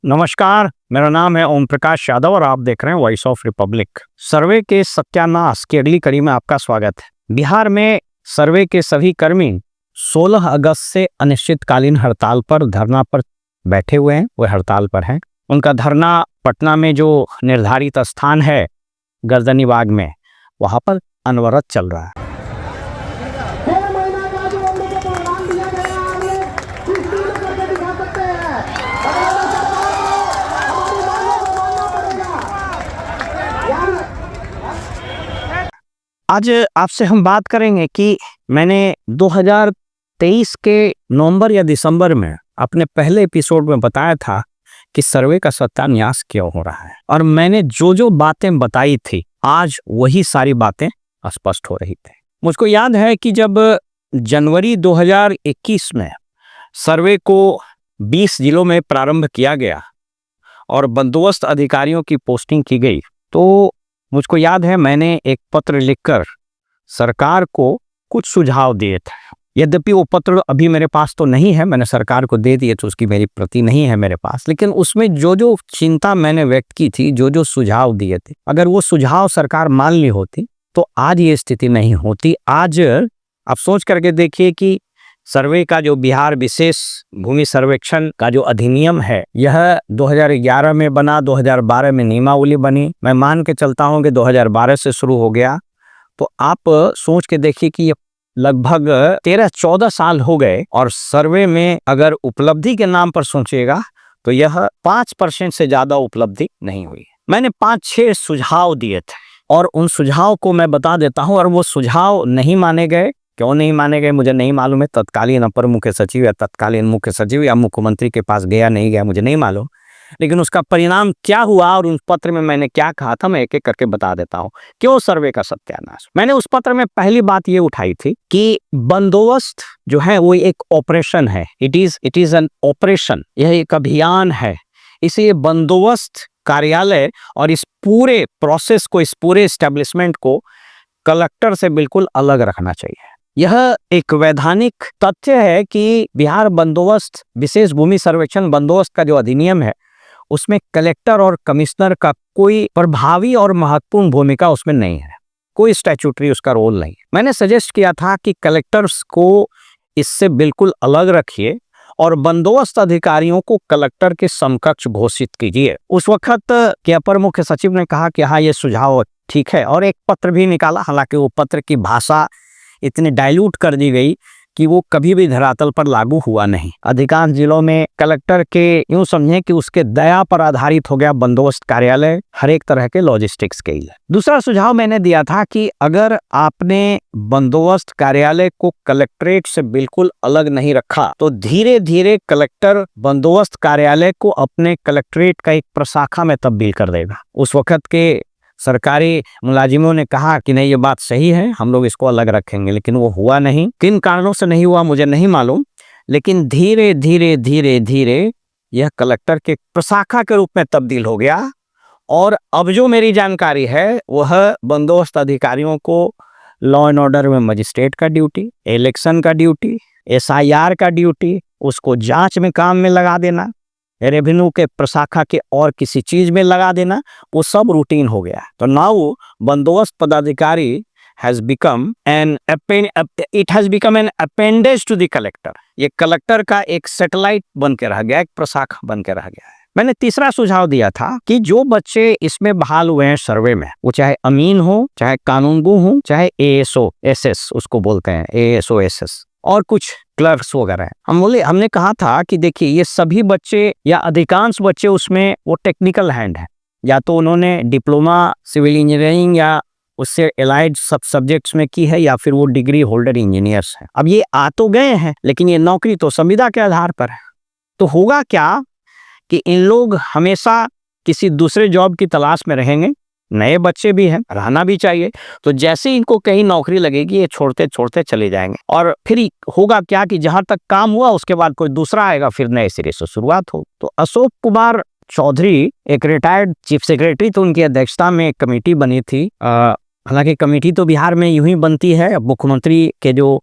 नमस्कार, मेरा नाम है ओम प्रकाश यादव और आप देख रहे हैं वॉइस ऑफ रिपब्लिक। सर्वे के सत्यानाश की अगली कड़ी में आपका स्वागत है। बिहार में सर्वे के सभी कर्मी 16 अगस्त से अनिश्चितकालीन हड़ताल पर धरना पर बैठे हुए हैं। वो हड़ताल पर हैं। उनका धरना पटना में जो निर्धारित स्थान है गर्दनीबाग में, वहां पर अनवरत चल रहा है। आज आपसे हम बात करेंगे कि मैंने 2023 के नवंबर या दिसंबर में अपने पहले एपिसोड में बताया था कि सर्वे का सत्यानाश क्यों हो रहा है, और मैंने जो जो बातें बताई थी आज वही सारी बातें स्पष्ट हो रही थी। मुझको याद है कि जब जनवरी 2021 में सर्वे को 20 जिलों में प्रारंभ किया गया और बंदोबस्त अधिकारियों की पोस्टिंग की गई, तो मुझको याद है मैंने एक पत्र लिखकर सरकार को कुछ सुझाव दिए थे। यद्यपि वो पत्र अभी मेरे पास तो नहीं है, मैंने सरकार को दे दिए तो उसकी मेरी प्रति नहीं है मेरे पास, लेकिन उसमें जो जो चिंता मैंने व्यक्त की थी, जो जो सुझाव दिए थे, अगर वो सुझाव सरकार मान ली होती तो आज ये स्थिति नहीं होती। आज आप सोच करके देखिए कि सर्वे का जो बिहार विशेष भूमि सर्वेक्षण का जो अधिनियम है, यह 2011 में बना, 2012 में नियमावली बनी। मैं मान के चलता हूं कि 2012 से शुरू हो गया, तो आप सोच के देखिए कि ये लगभग 13-14 साल हो गए, और सर्वे में अगर उपलब्धि के नाम पर सोचिएगा तो यह 5% से ज्यादा उपलब्धि नहीं हुई। मैंने 5-6 सुझाव दिए थे और उन सुझाव को मैं बता देता हूं, और वो सुझाव नहीं माने गए। क्यों नहीं माने गए मुझे नहीं मालूम है। तत्कालीन अपर मुख्य सचिव या तत्कालीन मुख्य सचिव या मुख्यमंत्री के पास गया नहीं गया मुझे नहीं मालूम, लेकिन उसका परिणाम क्या हुआ और उस पत्र में मैंने क्या कहा था मैं एक एक करके बता देता हूं। क्यों सर्वे का सत्यानाश? मैंने उस पत्र में पहली बात ये उठाई थी कि बंदोबस्त जो है वो एक ऑपरेशन है। इट इज एन ऑपरेशन, यह एक अभियान है। इसलिए बंदोबस्त कार्यालय और इस पूरे प्रोसेस को, इस पूरे एस्टेब्लिशमेंट को कलेक्टर से बिल्कुल अलग रखना चाहिए। यह एक वैधानिक तथ्य है कि बिहार बंदोबस्त विशेष भूमि सर्वेक्षण बंदोबस्त का जो अधिनियम है, उसमें कलेक्टर और कमिश्नर का कोई प्रभावी और महत्वपूर्ण भूमिका उसमें नहीं है, कोई स्टैट्यूटरी उसका रोल नहीं है। मैंने सजेस्ट किया था कि कलेक्टर्स को इससे बिल्कुल अलग रखिए और बंदोबस्त अधिकारियों को कलेक्टर के समकक्ष घोषित कीजिए। उस वक्त के अपर मुख्य सचिव ने कहा कि हाँ ये सुझाव ठीक है, और एक पत्र भी निकाला। हालांकि वो पत्र की भाषा इतनी डाइल्यूट कर दी गई कि वो कभी भी धरातल पर लागू हुआ नहीं। अधिकांश जिलों में कलेक्टर के यूं समझें कि उसके दया पर आधारित हो गया बंदोबस्त कार्यालय हर एक तरह के लॉजिस्टिक्स के लिए। दूसरा सुझाव मैंने दिया था कि अगर आपने बंदोबस्त कार्यालय को कलेक्ट्रेट से बिल्कुल अलग नहीं रखा तो धीरे धीरे कलेक्टर बंदोबस्त कार्यालय को अपने कलेक्ट्रेट का एक प्रशाखा में तब्दील कर देगा। उस वक्त के सरकारी मुलाजिमों ने कहा कि नहीं ये बात सही है, हम लोग इसको अलग रखेंगे, लेकिन वो हुआ नहीं। किन कारणों से नहीं हुआ मुझे नहीं मालूम, लेकिन धीरे धीरे धीरे धीरे यह कलेक्टर के प्रशाखा के रूप में तब्दील हो गया। और अब जो मेरी जानकारी है वह बंदोबस्त अधिकारियों को लॉ एंड ऑर्डर में मजिस्ट्रेट का ड्यूटी, इलेक्शन का ड्यूटी, SIR का ड्यूटी, उसको जांच में काम में लगा देना, रेवेन्यू के प्रशाखा के और किसी चीज में लगा देना, वो सब रूटीन हो गया। तो नाउ बंदोबस्त पदाधिकारी has become an appendage to the collector। ये कलेक्टर का एक सैटेलाइट बन के रह गया, एक प्रशाखा बन के रह गया है। मैंने तीसरा सुझाव दिया था कि जो बच्चे इसमें बहाल हुए हैं सर्वे में, वो चाहे अमीन हो, चाहे कानूनगो हो, चाहे ASO SS उसको बोलते हैं, ASO SS, और कुछ क्लर्क्स वगैरह हैं। हमने कहा था कि देखिए ये सभी बच्चे या अधिकांश बच्चे उसमें वो टेक्निकल हैंड है, या तो उन्होंने डिप्लोमा सिविल इंजीनियरिंग या उससे एलाइड सब सब्जेक्ट्स में की है, या फिर वो डिग्री होल्डर इंजीनियर्स हैं। अब ये आ तो गए हैं, लेकिन ये नौकरी तो संविदा के आधार पर है। तो होगा क्या कि इन लोग हमेशा किसी दूसरे जॉब की तलाश में रहेंगे। नए बच्चे भी हैं, रहना भी चाहिए। तो जैसे इनको कहीं नौकरी लगेगी ये छोड़ते छोड़ते चले जाएंगे, और फिर होगा क्या कि जहां तक काम हुआ उसके बाद कोई दूसरा आएगा, फिर नए सिरे से शुरुआत हो। तो अशोक कुमार चौधरी एक रिटायर्ड चीफ सेक्रेटरी, तो उनकी अध्यक्षता में एक कमेटी बनी थी। हालांकि कमेटी तो बिहार में यूं ही बनती है, मुख्यमंत्री के जो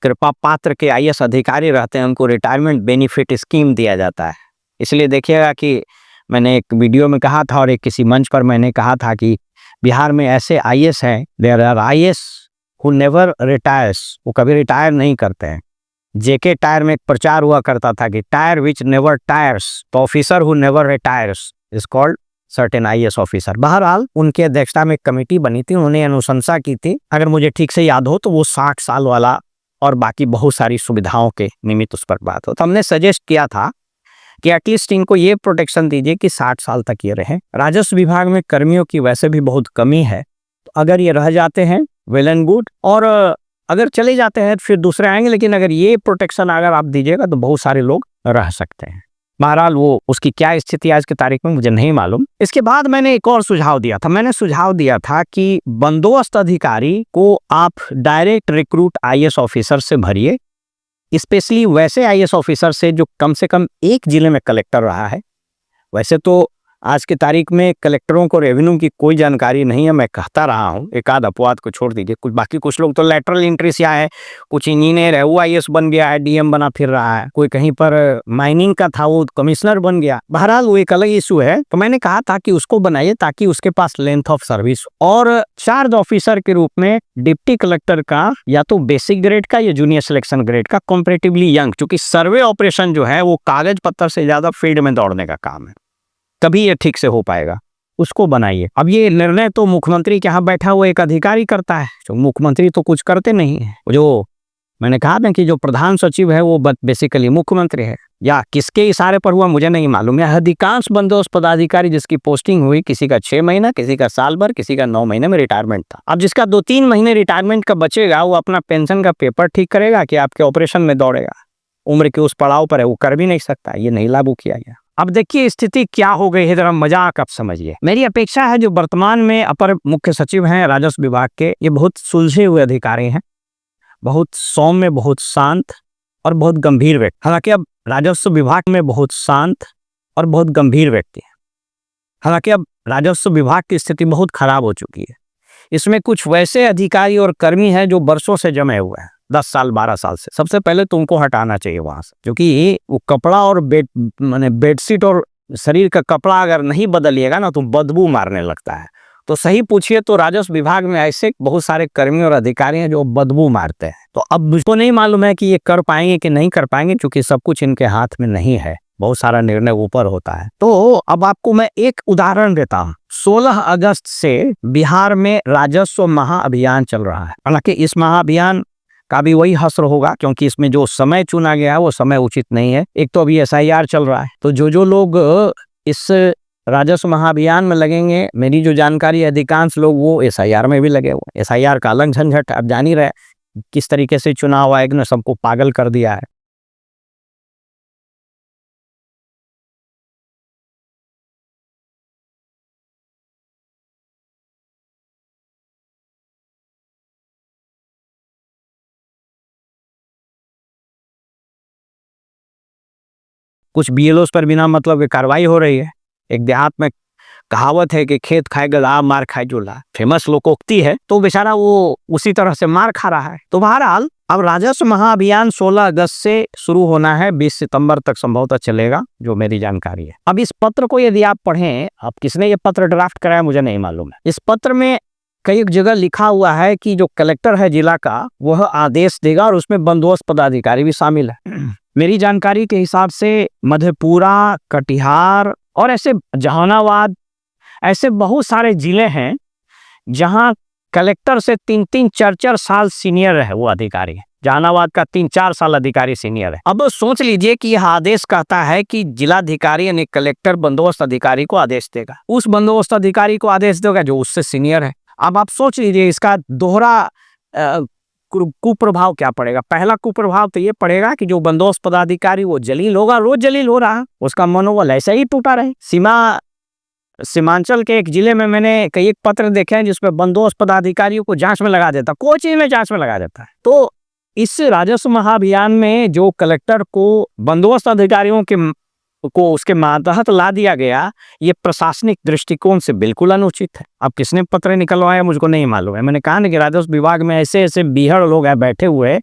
कृपा पात्र के IAS अधिकारी रहते हैं उनको रिटायरमेंट बेनिफिट स्कीम दिया जाता है। इसलिए देखिएगा कि मैंने एक वीडियो में कहा था और एक किसी मंच पर मैंने कहा था कि बिहार में ऐसे आईएएस हैं, there are IAS who never retires, वो कभी रिटायर नहीं करते हैं। जेके टायर में एक प्रचार हुआ करता था कि टायर विच नेवर टायर्स, तो officer who never retires is called certain IAS officer. बहरहाल उनकी अध्यक्षता में एक कमेटी बनी थी, उन्होंने अनुशंसा की थी, अगर मुझे ठीक से याद हो तो वो 60 साल वाला और बाकी बहुत सारी सुविधाओं के निमित्त उस पर बात हो। तो हमने सजेस्ट किया था कि एटलीस्ट इनको ये प्रोटेक्शन दीजिए कि 60 साल तक ये रहें। राजस्व विभाग में कर्मियों की वैसे भी बहुत कमी है, तो अगर ये रह जाते हैं वेल एंड गुड, और अगर चले जाते हैं फिर दूसरे आएंगे, लेकिन अगर ये प्रोटेक्शन अगर आप दीजिएगा तो बहुत सारे लोग रह सकते हैं। बहरहाल वो उसकी क्या स्थिति आज की तारीख में मुझे नहीं मालूम। इसके बाद मैंने एक और सुझाव दिया था, मैंने सुझाव दिया था कि बंदोबस्त अधिकारी को आप डायरेक्ट रिक्रूट आईएएस ऑफिसर से भरिए, स्पेशली वैसे आईएएस ऑफिसर से जो कम से कम एक जिले में कलेक्टर रहा है। वैसे तो आज की तारीख में कलेक्टरों को रेवेन्यू की कोई जानकारी नहीं है, मैं कहता रहा हूँ, एक आध अपवाद को छोड़ दीजिए। कुछ लोग तो लेटरल एंट्री से आए हैं, कुछ इंजीनियर है वो आईएएस बन गया है, डीएम बना फिर रहा है, कोई कहीं पर माइनिंग का था वो कमिश्नर बन गया। बहरहाल वो एक अलग इशू है। तो मैंने कहा था कि उसको बनाइए ताकि उसके पास लेंथ ऑफ सर्विस, और चार्ज ऑफिसर के रूप में डिप्टी कलेक्टर का या तो बेसिक ग्रेड का या जूनियर सिलेक्शन ग्रेड का, कंपैरेटिवली यंग, क्योंकि सर्वे ऑपरेशन जो है वो कागज पत्तर से ज्यादा फील्ड में दौड़ने का काम है, तभी ये ठीक से हो पाएगा, उसको बनाइए। अब ये निर्णय तो मुख्यमंत्री के यहाँ बैठा हुआ एक अधिकारी करता है, तो मुख्यमंत्री तो कुछ करते नहीं है। जो मैंने कहा ना कि जो प्रधान सचिव है वो बेसिकली मुख्यमंत्री है, या किसके इशारे पर हुआ मुझे नहीं मालूम है। अधिकांश बंदोबस्त पदाधिकारी जिसकी पोस्टिंग हुई, किसी का 6 महीना, किसी का साल भर, किसी का 9 महीने में रिटायरमेंट था। अब जिसका 2-3 महीने रिटायरमेंट का बचेगा वो अपना पेंशन का पेपर ठीक करेगा कि आपके ऑपरेशन में दौड़ेगा? उम्र के उस पड़ाव पर है, वो कर भी नहीं सकता, ये नहीं लागू किया गया। अब देखिए स्थिति क्या हो गई है, जरा मजाक आप समझिए। मेरी अपेक्षा है जो वर्तमान में अपर मुख्य सचिव हैं राजस्व विभाग के, ये बहुत सुलझे हुए अधिकारी हैं, बहुत सौम्य, बहुत शांत और बहुत गंभीर व्यक्ति। हालांकि अब राजस्व विभाग में बहुत शांत और बहुत गंभीर व्यक्ति है। हालांकि अब राजस्व विभाग की स्थिति बहुत खराब हो चुकी है। इसमें कुछ वैसे अधिकारी और कर्मी हैं जो वर्षों से जमे हुए हैं, 10 साल 12 साल से। सबसे पहले तो उनको हटाना चाहिए वहां से, क्योंकि वो कपड़ा और बेडशीट और शरीर का कपड़ा अगर नहीं बदलिएगा ना तो बदबू मारने लगता है। तो सही पूछिए तो राजस्व विभाग में ऐसे बहुत सारे कर्मी और अधिकारी हैं जो बदबू मारते हैं। तो अब मुझको नहीं मालूम है कि ये कर पाएंगे कि नहीं कर पाएंगे, क्योंकि सब कुछ इनके हाथ में नहीं है, बहुत सारा निर्णय ऊपर होता है। तो अब आपको मैं एक उदाहरण देता हूँ। 16 अगस्त से बिहार में राजस्व महाअभियान चल रहा है। हालांकि इस महाअभियान का भी वही हश्र होगा, क्योंकि इसमें जो समय चुना गया है वो समय उचित नहीं है। एक तो अभी एसआईआर चल रहा है, तो जो लोग इस राजस्व महाअभियान में लगेंगे, मेरी जो जानकारी है अधिकांश लोग वो एसआईआर में भी लगे हुए। एसआईआर का अलग झंझट, आप जान ही रहे किस तरीके से चुनाव आयोग ने सबको पागल कर दिया है। कुछ बीएलओ पर बिना मतलब की कार्रवाई हो रही है। एक देहात में कहावत है कि खेत खाए गधा मार खाए जोला, फेमस लोकोक्ति है, तो बेचारा वो उसी तरह से मार खा रहा है। तो बहरहाल अब राजस्व महाअभियान 16 अगस्त से शुरू होना है, 20 सितंबर तक संभवतः चलेगा, जो मेरी जानकारी है। अब इस पत्र को यदि आप पढ़ें, अब किसने ये पत्र ड्राफ्ट कराया मुझे नहीं मालूम है। इस पत्र में कई जगह लिखा हुआ है कि जो कलेक्टर है जिला का वह आदेश देगा, और उसमें बंदोबस्त पदाधिकारी भी शामिल है। मेरी जानकारी के हिसाब से मधेपुरा, कटिहार और ऐसे जहानाबाद, ऐसे बहुत सारे जिले हैं जहां कलेक्टर से 3-3, 4-4 साल सीनियर है वो अधिकारी। जहानाबाद का 3-4 साल अधिकारी सीनियर है। अब सोच लीजिए कि यह आदेश कहता है कि जिलाधिकारी यानी कलेक्टर बंदोबस्त अधिकारी को आदेश देगा, उस बंदोबस्त अधिकारी को आदेश देगा जो उससे सीनियर है। अब आप सोच लीजिए इसका दोहरा कुप्रभाव क्या पड़ेगा। पहला कुप्रभाव तो ये पड़ेगा कि जो बंदोबस्त पदाधिकारी वो जलील होगा, रोज जलील हो रहा है, उसका मनोबल ऐसा ही टूटा रहे। सीमांचल के एक जिले में मैंने कई एक पत्र देखे हैं जिसमें बंदोबस्त पदाधिकारियों को जांच में लगा देता, कोई चीज में जांच में लगा देता है। तो इस राजस्व महाअभियान में जो कलेक्टर को बंदोबस्त अधिकारियों को उसके मातहत ला दिया गया, ये प्रशासनिक दृष्टिकोण से बिल्कुल अनुचित है। अब किसने पत्र निकलवाया मुझको नहीं मालूम है। मैंने कहा ना कि राजस्व विभाग में ऐसे ऐसे बीहड़ लोग हैं बैठे हुए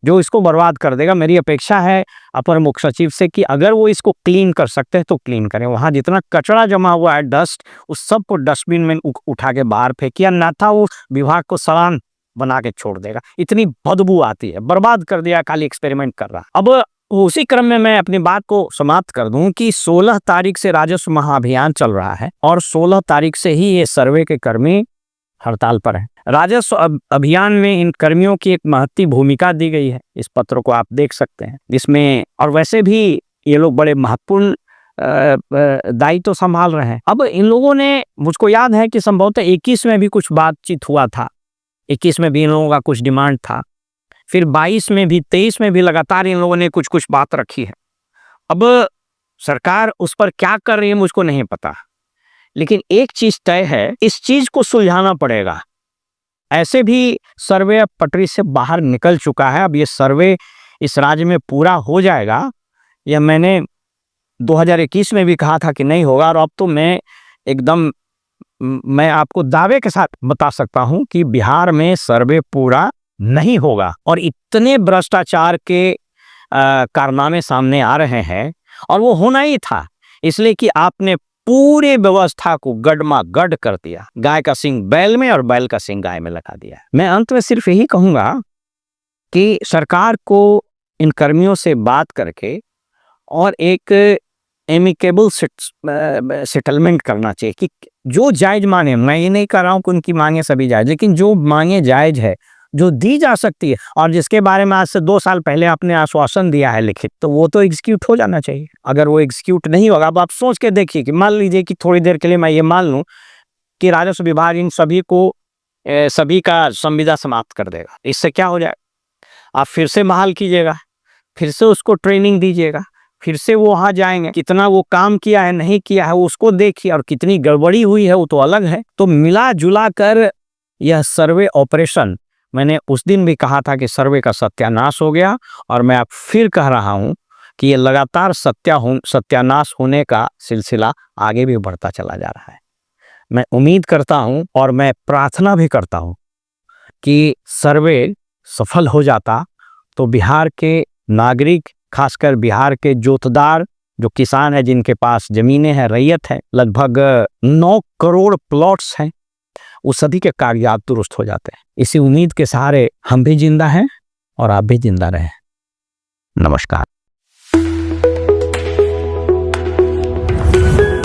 जो इसको बर्बाद कर देगा। मेरी अपेक्षा है अपर मुख्य सचिव से कि अगर वो इसको क्लीन कर सकते हैं तो क्लीन करें। वहाँ जितना कचरा जमा हुआ है, डस्ट, उस सब को डस्टबिन में उठा के बाहर फेंकिए, अन्यथा वो विभाग को सड़ान बना के छोड़ देगा। इतनी बदबू आती है, बर्बाद कर दिया, खाली एक्सपेरिमेंट कर रहा। अब उसी क्रम में मैं अपनी बात को समाप्त कर दूं कि 16 तारीख से राजस्व महाअभियान चल रहा है और 16 तारीख से ही ये सर्वे के कर्मी हड़ताल पर है। राजस्व अभियान में इन कर्मियों की एक महत्वपूर्ण भूमिका दी गई है। इस पत्र को आप देख सकते हैं, जिसमें और वैसे भी ये लोग बड़े महत्वपूर्ण दायित्व संभाल रहे हैं। अब इन लोगों ने, मुझको याद है कि संभवतः 21 में भी कुछ बातचीत हुआ था, 21 में भी इन लोगों का कुछ डिमांड था, फिर 22 में भी, 23 में भी लगातार इन लोगों ने कुछ कुछ बात रखी है। अब सरकार उस पर क्या कर रही है मुझको नहीं पता, लेकिन एक चीज तय है, इस चीज को सुलझाना पड़ेगा। ऐसे भी सर्वे अब पटरी से बाहर निकल चुका है। अब ये सर्वे इस राज्य में पूरा हो जाएगा, यह मैंने 2021 में भी कहा था कि नहीं होगा, और अब तो मैं आपको दावे के साथ बता सकता हूं कि बिहार में सर्वे पूरा नहीं होगा। और इतने भ्रष्टाचार के कारनामे सामने आ रहे हैं, और वो होना ही था, इसलिए कि आपने पूरे व्यवस्था को गड्ढा कर दिया। गाय का सींग बैल में और बैल का सींग गाय में लगा दिया। मैं अंत में सिर्फ यही कहूंगा कि सरकार को इन कर्मियों से बात करके और एक एमिकेबल सेटलमेंट करना चाहिए कि जो जायज मांगे, मैं ये नहीं कह रहा हूं कि उनकी मांगे सभी जायज, लेकिन जो मांगे जायज है, जो दी जा सकती है, और जिसके बारे में आज से 2 साल पहले आपने आश्वासन दिया है लिखित, तो वो तो एग्जीक्यूट हो जाना चाहिए। अगर वो एग्जीक्यूट नहीं होगा, अब आप सोच के देखिए कि मान लीजिए कि थोड़ी देर के लिए मैं ये मान लूं कि राजस्व विभाग इन सभी का संविदा समाप्त कर देगा, इससे क्या हो जाएगा? आप फिर से बहाल कीजिएगा, फिर से उसको ट्रेनिंग दीजिएगा, फिर से वो वहां जाएंगे, कितना वो काम किया है नहीं किया है उसको देखिए, और कितनी गड़बड़ी हुई है वो तो अलग है। तो मिला जुला कर यह सर्वे ऑपरेशन, मैंने उस दिन भी कहा था कि सर्वे का सत्यानाश हो गया, और मैं अब फिर कह रहा हूं कि ये लगातार सत्यानाश होने का सिलसिला आगे भी बढ़ता चला जा रहा है। मैं उम्मीद करता हूं और मैं प्रार्थना भी करता हूं कि सर्वे सफल हो जाता तो बिहार के नागरिक, खासकर बिहार के जोतदार जो किसान है, जिनके पास जमीनें हैं, रैयत है, लगभग 9 करोड़ प्लॉट्स हैं, वो सभी के कागजात दुरुस्त हो जाते हैं। इसी उम्मीद के सहारे हम भी जिंदा हैं और आप भी जिंदा रहें। नमस्कार।